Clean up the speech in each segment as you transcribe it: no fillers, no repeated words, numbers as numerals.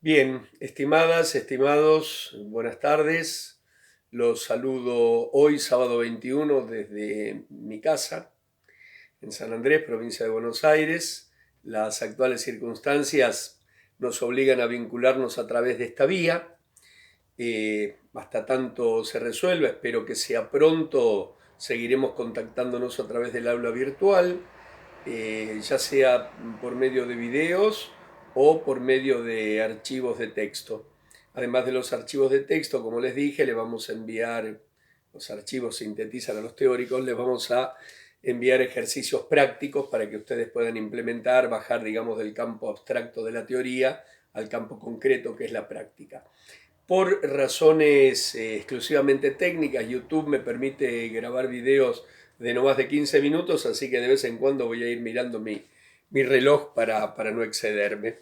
Bien, estimadas, estimados, buenas tardes. Los saludo hoy, sábado 21, desde mi casa, en San Andrés, provincia de Buenos Aires. Las actuales circunstancias nos obligan a vincularnos a través de esta vía. Hasta tanto se resuelva, espero que sea pronto, seguiremos contactándonos a través del aula virtual, ya sea por medio de videos o por medio de archivos de texto. Además de los archivos de texto, como les dije, le vamos a enviar, los archivos sintetizan a los teóricos, les vamos a enviar ejercicios prácticos para que ustedes puedan implementar, bajar, digamos, del campo abstracto de la teoría al campo concreto que es la práctica. Por razones exclusivamente técnicas, YouTube me permite grabar videos de no más de 15 minutos, así que de vez en cuando voy a ir mirando mi reloj para no excederme.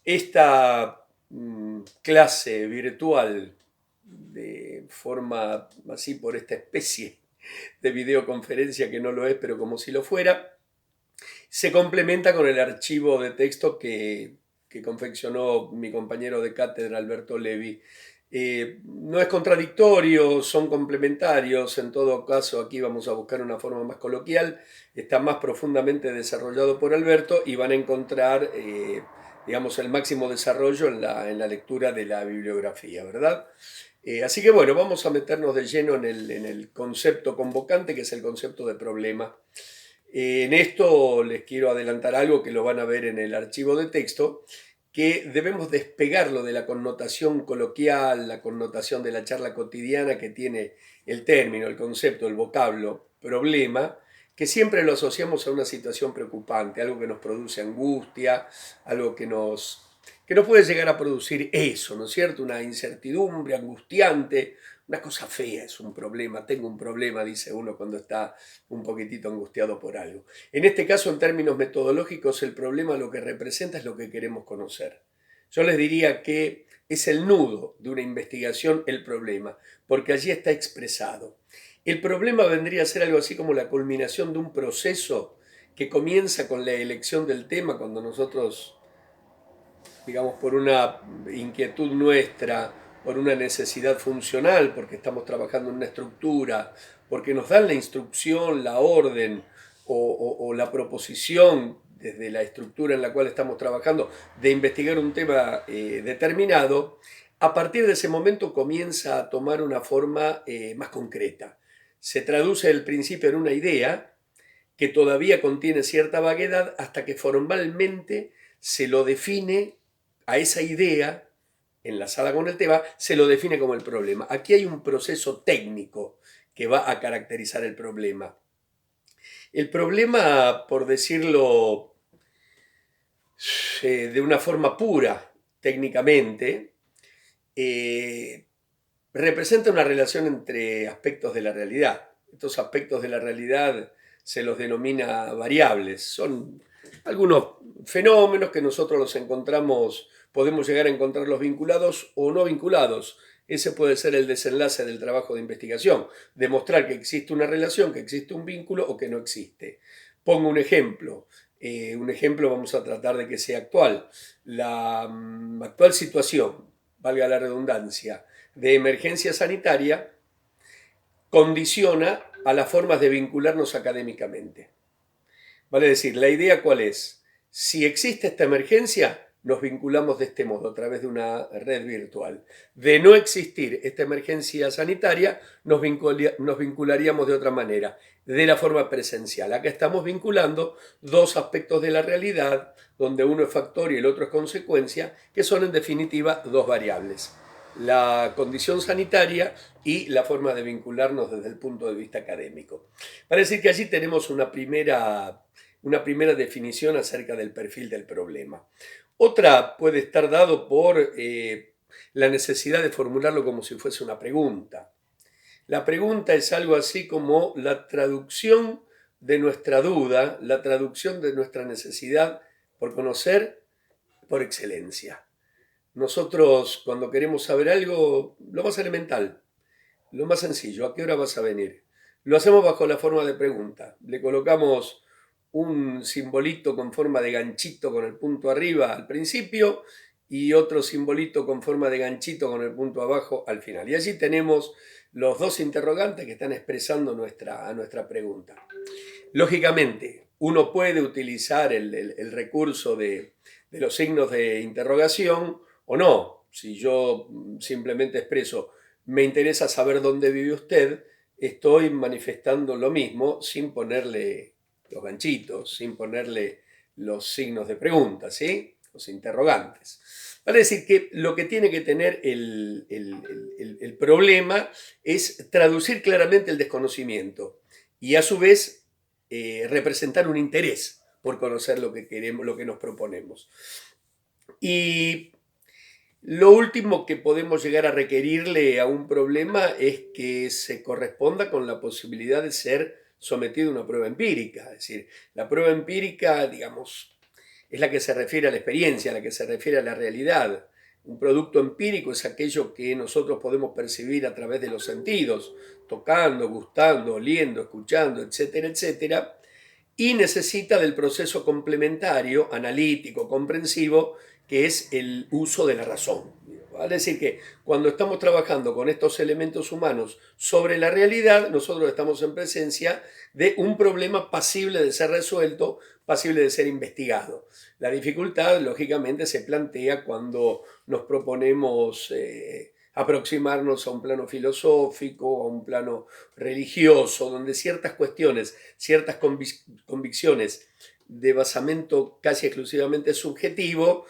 Esta clase virtual de forma así por esta especie de videoconferencia que no lo es, pero como si lo fuera, se complementa con el archivo de texto que confeccionó mi compañero de cátedra Alberto Levi. No es contradictorio, son complementarios. En todo caso, aquí vamos a buscar una forma más coloquial. Está más profundamente desarrollado por Alberto y van a encontrar, digamos, el máximo desarrollo en la lectura de la bibliografía, ¿verdad? Así que bueno, vamos a meternos de lleno en el concepto convocante, que es el concepto de problema. En esto les quiero adelantar algo que lo van a ver en el archivo de texto, que debemos despegarlo de la connotación coloquial, la connotación de la charla cotidiana que tiene el término, el concepto, el vocablo, problema, que siempre lo asociamos a una situación preocupante, algo que nos produce angustia, algo que nos puede llegar a producir eso, ¿no es cierto? Una incertidumbre angustiante, una cosa fea, es un problema, tengo un problema, dice uno cuando está un poquitito angustiado por algo. En este caso, en términos metodológicos, el problema lo que representa es lo que queremos conocer. Yo les diría que es el nudo de una investigación el problema, porque allí está expresado. El problema vendría a ser algo así como la culminación de un proceso que comienza con la elección del tema, cuando nosotros, digamos, por una inquietud nuestra, por una necesidad funcional, porque estamos trabajando en una estructura, porque nos dan la instrucción, la orden o la proposición desde la estructura en la cual estamos trabajando de investigar un tema determinado, a partir de ese momento comienza a tomar una forma más concreta. Se traduce el principio en una idea que todavía contiene cierta vaguedad hasta que formalmente se lo define a esa idea, enlazada con el tema, se lo define como el problema. Aquí hay un proceso técnico que va a caracterizar el problema. El problema, por decirlo de una forma pura técnicamente, eh, representa una relación entre aspectos de la realidad. Estos aspectos de la realidad se los denomina variables. Son algunos fenómenos que nosotros los encontramos, podemos llegar a encontrarlos vinculados o no vinculados. Ese puede ser el desenlace del trabajo de investigación, demostrar que existe una relación, que existe un vínculo o que no existe. Pongo un ejemplo. Un ejemplo vamos a tratar de que sea actual. La actual situación, valga la redundancia, de emergencia sanitaria condiciona a las formas de vincularnos académicamente. Vale decir, la idea cuál es, si existe esta emergencia, nos vinculamos de este modo, a través de una red virtual. De no existir esta emergencia sanitaria, nos vincularíamos de otra manera, de la forma presencial. Acá estamos vinculando dos aspectos de la realidad, donde uno es factor y el otro es consecuencia, que son en definitiva dos variables: la condición sanitaria y la forma de vincularnos desde el punto de vista académico. Para decir que allí tenemos una primera definición acerca del perfil del problema. Otra puede estar dado por la necesidad de formularlo como si fuese una pregunta. La pregunta es algo así como la traducción de nuestra duda, la traducción de nuestra necesidad por conocer por excelencia. Nosotros, cuando queremos saber algo, lo más elemental, lo más sencillo, ¿a qué hora vas a venir? Lo hacemos bajo la forma de pregunta. Le colocamos un simbolito con forma de ganchito con el punto arriba al principio y otro simbolito con forma de ganchito con el punto abajo al final. Y allí tenemos los dos interrogantes que están expresando nuestra pregunta. Lógicamente, uno puede utilizar el recurso de los signos de interrogación o no. Si yo simplemente expreso, me interesa saber dónde vive usted, estoy manifestando lo mismo sin ponerle los ganchitos, sin ponerle los signos de pregunta, ¿sí? Los interrogantes. Vale decir que lo que tiene que tener el problema es traducir claramente el desconocimiento y a su vez representar un interés por conocer lo que queremos, lo que nos proponemos. Y lo último que podemos llegar a requerirle a un problema es que se corresponda con la posibilidad de ser sometido a una prueba empírica. Es decir, la prueba empírica, digamos, es la que se refiere a la experiencia, a la que se refiere a la realidad. Un producto empírico es aquello que nosotros podemos percibir a través de los sentidos, tocando, gustando, oliendo, escuchando, etcétera, etcétera, y necesita del proceso complementario, analítico, comprensivo, que es el uso de la razón. Es decir, que cuando estamos trabajando con estos elementos humanos sobre la realidad, nosotros estamos en presencia de un problema pasible de ser resuelto, pasible de ser investigado. La dificultad, lógicamente, se plantea cuando nos proponemos aproximarnos a un plano filosófico, a un plano religioso, donde ciertas cuestiones, ciertas convicciones de basamento casi exclusivamente subjetivo,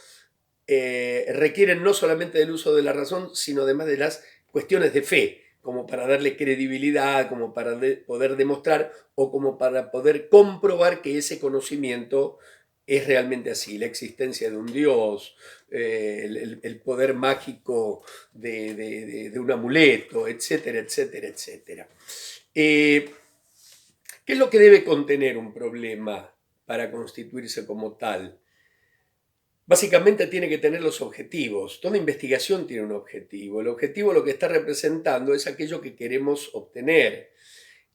requieren no solamente del uso de la razón, sino además de las cuestiones de fe, como para darle credibilidad, como para poder demostrar o como para poder comprobar que ese conocimiento es realmente así, la existencia de un Dios, el poder mágico de un amuleto, etcétera, etcétera, etcétera. ¿Qué es lo que debe contener un problema para constituirse como tal? Básicamente tiene que tener los objetivos. Toda investigación tiene un objetivo. El objetivo lo que está representando es aquello que queremos obtener.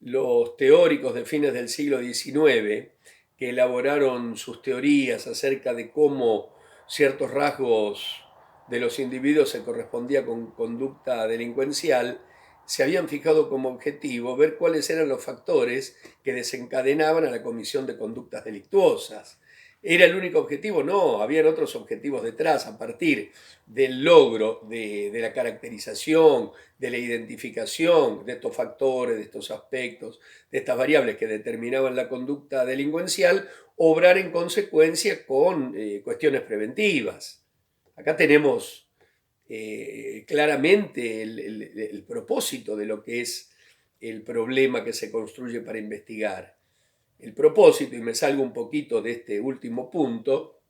Los teóricos de fines del siglo XIX, que elaboraron sus teorías acerca de cómo ciertos rasgos de los individuos se correspondían con conducta delincuencial, se habían fijado como objetivo ver cuáles eran los factores que desencadenaban a la comisión de conductas delictuosas. ¿Era el único objetivo? No, habían otros objetivos detrás, a partir del logro de la caracterización, de la identificación de estos factores, de estos aspectos, de estas variables que determinaban la conducta delincuencial, obrar en consecuencia con cuestiones preventivas. Acá tenemos claramente el propósito de lo que es el problema que se construye para investigar. El propósito, y me salgo un poquito de este último punto,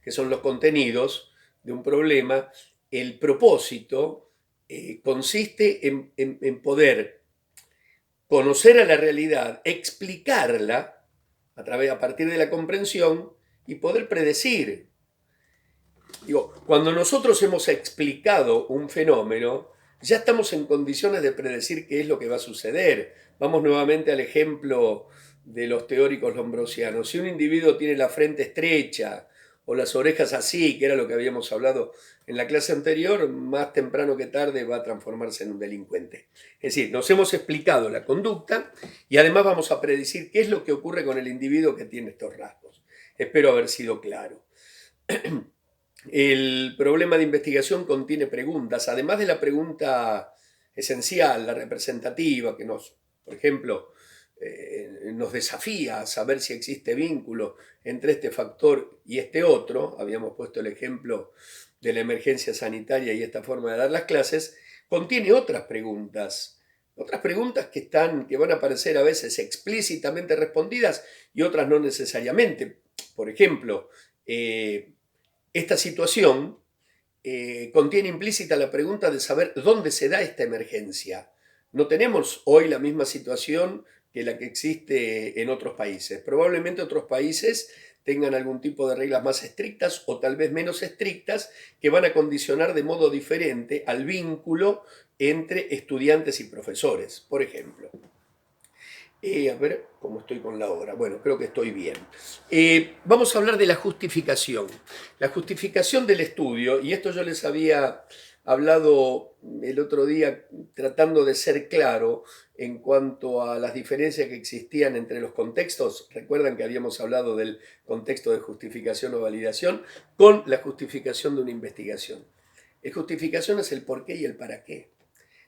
que son los contenidos de un problema, el propósito consiste en poder conocer a la realidad, explicarla a partir de la comprensión y poder predecir. Digo, cuando nosotros hemos explicado un fenómeno, ya estamos en condiciones de predecir qué es lo que va a suceder. Vamos nuevamente al ejemplo de los teóricos lombrosianos. Si un individuo tiene la frente estrecha o las orejas así, que era lo que habíamos hablado en la clase anterior, más temprano que tarde va a transformarse en un delincuente. Es decir, nos hemos explicado la conducta y además vamos a predecir qué es lo que ocurre con el individuo que tiene estos rasgos. Espero haber sido claro. El problema de investigación contiene preguntas, además de la pregunta esencial, la representativa, que por ejemplo, nos desafía a saber si existe vínculo entre este factor y este otro. Habíamos puesto el ejemplo de la emergencia sanitaria y esta forma de dar las clases. Contiene otras preguntas que van a aparecer a veces explícitamente respondidas y otras no necesariamente. Por ejemplo, esta situación contiene implícita la pregunta de saber dónde se da esta emergencia. No tenemos hoy la misma situación que la que existe en otros países. Probablemente otros países tengan algún tipo de reglas más estrictas o tal vez menos estrictas que van a condicionar de modo diferente al vínculo entre estudiantes y profesores, por ejemplo. A ver cómo estoy con la hora. Bueno, creo que estoy bien. Vamos a hablar de la justificación. La justificación del estudio, y esto yo les había hablado el otro día tratando de ser claro en cuanto a las diferencias que existían entre los contextos. Recuerdan que habíamos hablado del contexto de justificación o validación con la justificación de una investigación. La justificación es el por qué y el para qué.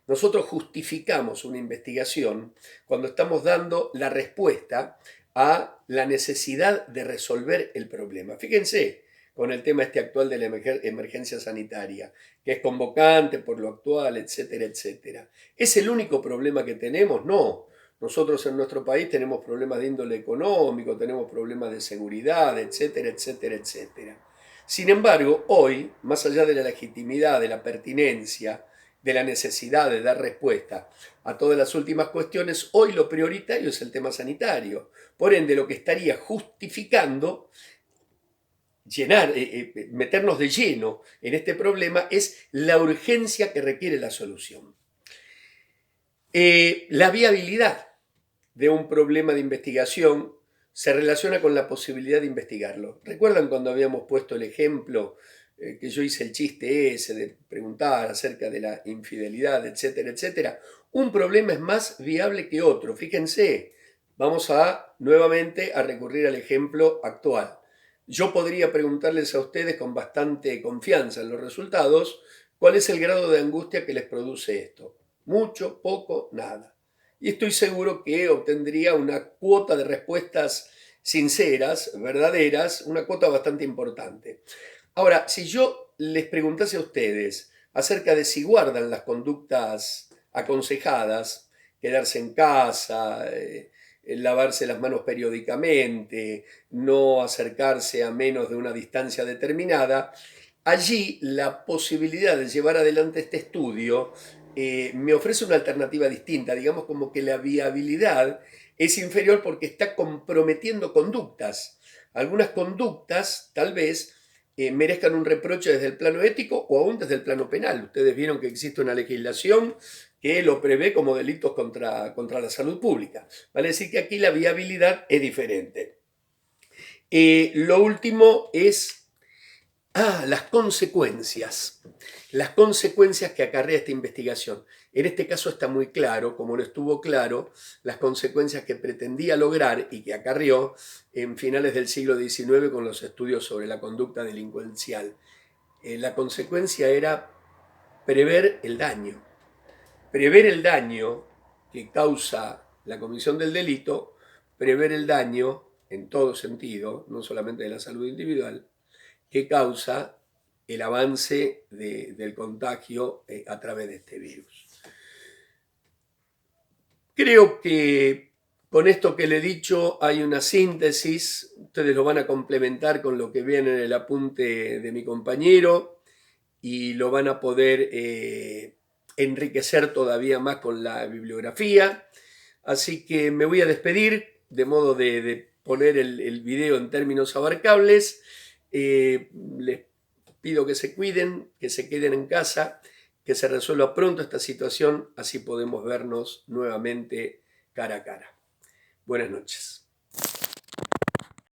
Nosotros justificamos una investigación cuando estamos dando la respuesta a la necesidad de resolver el problema. Fíjense con el tema este actual de la emergencia sanitaria, que es convocante por lo actual, etcétera, etcétera. ¿Es el único problema que tenemos? No. Nosotros en nuestro país tenemos problemas de índole económico, tenemos problemas de seguridad, etcétera, etcétera, etcétera. Sin embargo, hoy, más allá de la legitimidad, de la pertinencia, de la necesidad de dar respuesta a todas las últimas cuestiones, hoy lo prioritario es el tema sanitario. Por ende, lo que estaría justificando meternos de lleno en este problema es la urgencia que requiere la solución. La viabilidad de un problema de investigación se relaciona con la posibilidad de investigarlo. ¿Recuerdan cuando habíamos puesto el ejemplo que yo hice el chiste ese de preguntar acerca de la infidelidad, etcétera, etcétera? Un problema es más viable que otro. Fíjense, vamos nuevamente a recurrir al ejemplo actual. Yo podría preguntarles a ustedes con bastante confianza en los resultados cuál es el grado de angustia que les produce esto. Mucho, poco, nada. Y estoy seguro que obtendría una cuota de respuestas sinceras, verdaderas, una cuota bastante importante. Ahora, si yo les preguntase a ustedes acerca de si guardan las conductas aconsejadas, quedarse en casa, lavarse las manos periódicamente, no acercarse a menos de una distancia determinada, allí la posibilidad de llevar adelante este estudio me ofrece una alternativa distinta, digamos como que la viabilidad es inferior porque está comprometiendo conductas. Algunas conductas tal vez merezcan un reproche desde el plano ético o aún desde el plano penal. Ustedes vieron que existe una legislación que lo prevé como delitos contra la salud pública. Vale decir que aquí la viabilidad es diferente. Lo último es las consecuencias. Las consecuencias que acarrea esta investigación. En este caso está muy claro, como no estuvo claro, las consecuencias que pretendía lograr y que acarreó en finales del siglo XIX con los estudios sobre la conducta delincuencial. La consecuencia era prever el daño. Prever el daño que causa la comisión del delito, prever el daño en todo sentido, no solamente de la salud individual, que causa el avance del contagio a través de este virus. Creo que con esto que le he dicho hay una síntesis, ustedes lo van a complementar con lo que viene en el apunte de mi compañero y lo van a poder enriquecer todavía más con la bibliografía. Así que me voy a despedir de modo de poner el video en términos abarcables. Les pido que se cuiden, que se queden en casa, que se resuelva pronto esta situación, así podemos vernos nuevamente cara a cara. Buenas noches.